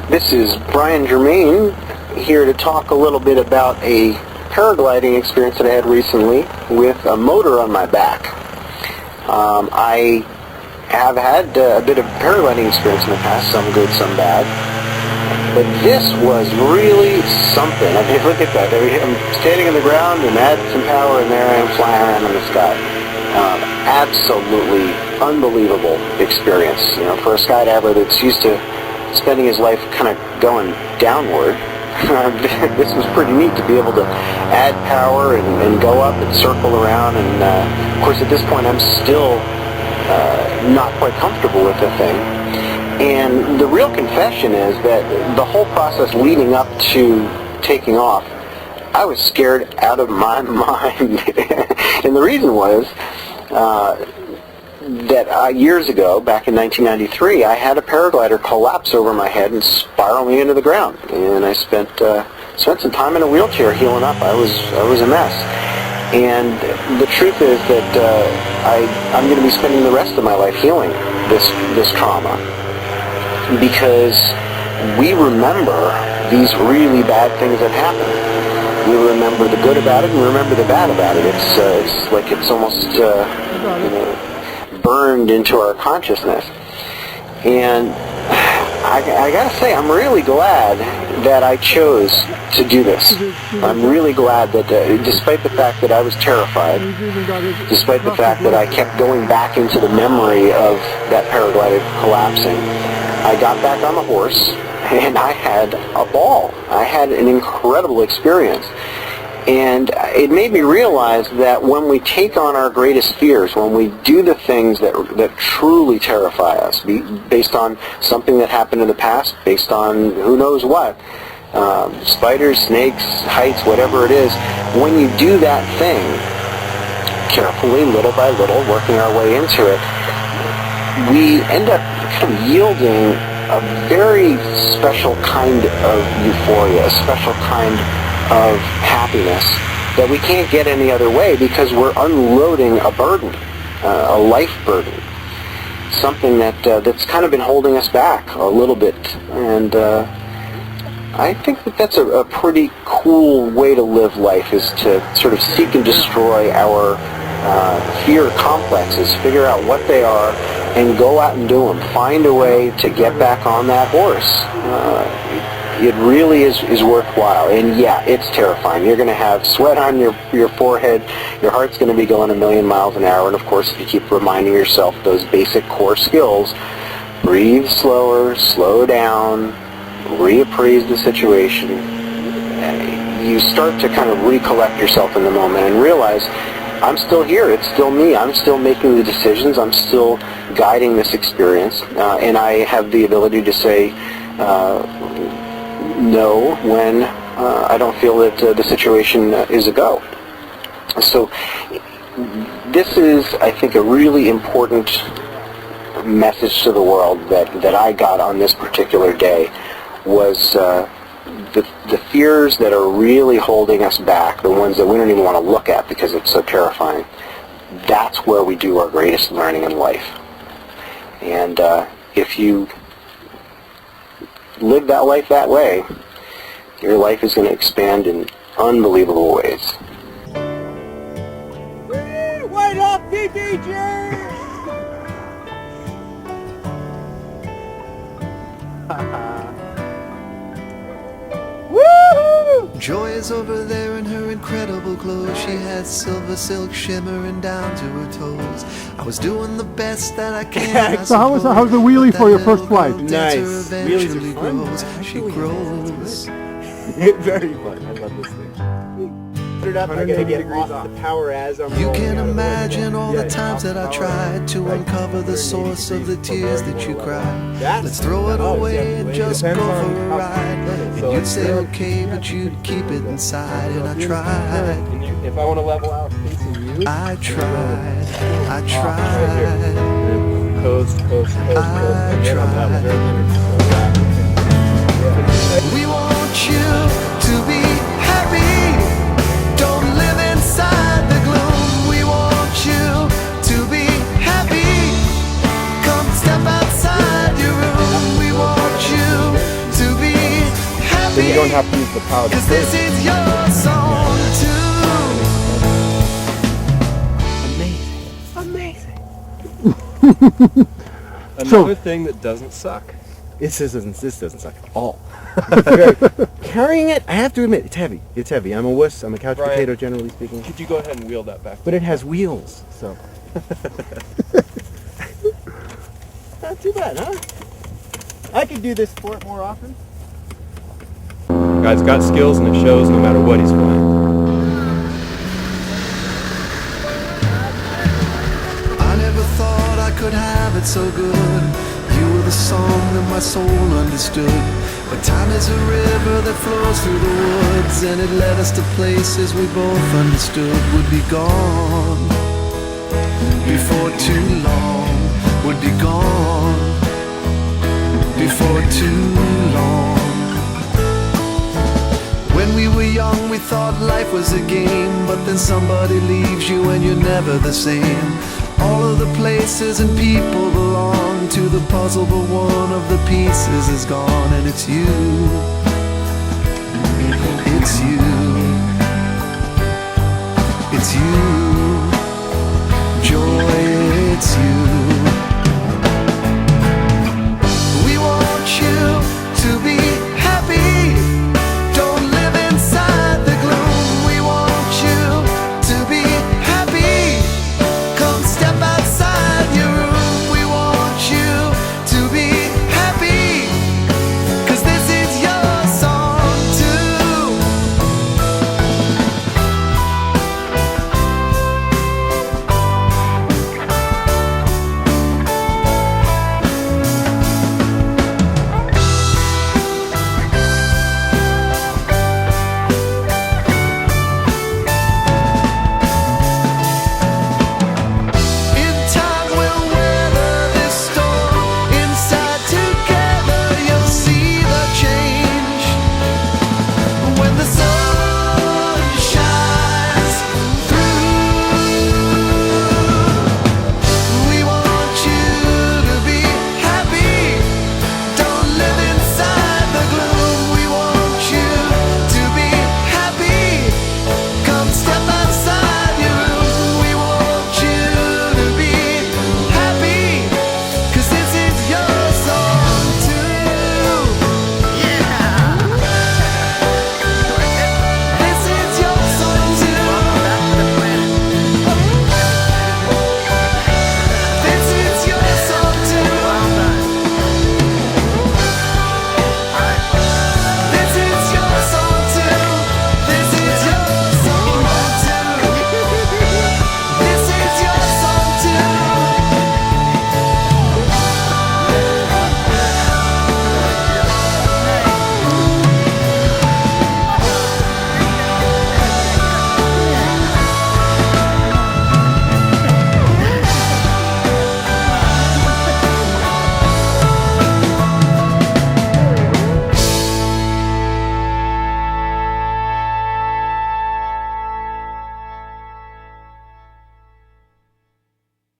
This is Brian Germain here to talk a little bit about a paragliding experience that I had recently with a motor on my back. I have had a bit of paragliding experience in the past, some good, some bad. But this was really something. I mean, look at that. I'm standing on the ground and add some power and there I am flying around in the sky. Absolutely unbelievable experience. You know, for a skydiver that's used to spending his life kind of going downward, this was pretty neat to be able to add power and go up and circle around. And of course, at this point, I'm still not quite comfortable with the thing. And the real confession is that the whole process leading up to taking off, I was scared out of my mind. And the reason was that years ago, back in 1993, I had a paraglider collapse over my head and spiral me into the ground. And I spent some time in a wheelchair healing up. I was a mess. And the truth is that I'm going to be spending the rest of my life healing this trauma, because we remember these really bad things that happen. We remember the good about it and we remember the bad about it. It's like it's almost burned into our consciousness. And I gotta say, I'm really glad that I chose to do this. I'm really glad that despite the fact that I was terrified, despite the fact that I kept going back into the memory of that paraglider collapsing, I got back on the horse and I had a ball. I had an incredible experience. And it made me realize that when we take on our greatest fears, when we do the things that truly terrify us, based on something that happened in the past, based on who knows what, spiders, snakes, heights, whatever it is, when you do that thing carefully, little by little, working our way into it, we end up kind of yielding a very special kind of euphoria, a special kind of happiness that we can't get any other way, because we're unloading a burden, a life burden, something that's kind of been holding us back a little bit. And I think that's a pretty cool way to live life, is to sort of seek and destroy our fear complexes, figure out what they are, and go out and do them. Find a way to get back on that horse. It really is worthwhile. And yeah, it's terrifying. You're going to have sweat on your forehead. Your heart's going to be going a million miles an hour. And of course, if you keep reminding yourself those basic core skills, breathe slower, slow down, reappraise the situation, you start to kind of recollect yourself in the moment and realize, I'm still here. It's still me. I'm still making the decisions. I'm still guiding this experience. And I have the ability to say no when I don't feel that the situation is a go. So this is, I think, a really important message to the world that I got on this particular day, was the fears that are really holding us back, the ones that we don't even want to look at because it's so terrifying. That's where we do our greatest learning in life. And if you live that life that way, your life is going to expand in unbelievable ways. White Hawk DDJ! Joy is over there in her incredible clothes. She had silver silk shimmering down to her toes. I was doing the best that I can. So how's the wheelie for your first flight? Nice. Wheelies are fun. She grows. Very fun. I love this thing. Put it up, I gotta get off the power as I'm You can imagine all the times that I tried to uncover the source of the tears that you cried. Let's throw it away and just go for a ride. And you'd say okay, but you'd keep it inside. And I tried. If I want to level out facing you, I tried. Coast. I tried. We want you to be happy. Don't live inside the gloom. We want you to be happy. Come step outside your don't have to use the power to 'Cause play. this is your song too. Amazing. Another thing that doesn't suck. This doesn't suck at all. Carrying it, I have to admit, it's heavy. It's heavy. I'm a wuss. I'm a couch Brian, potato, generally speaking. Could you go ahead and wheel that back? But it has wheels, so. Not too bad, huh? I could do this sport more often. Guy's got skills and it shows no matter what he's flying. I never thought I could have it so good. You were the song that my soul understood. But time is a river that flows through the woods, and it led us to places we both understood would be gone before too long, would be gone before too long. When we were young, we thought life was a game, but then somebody leaves you and you're never the same. All of the places and people belong to the puzzle, but one of the pieces is gone, and it's you. It's you. It's you. Joy, it's you.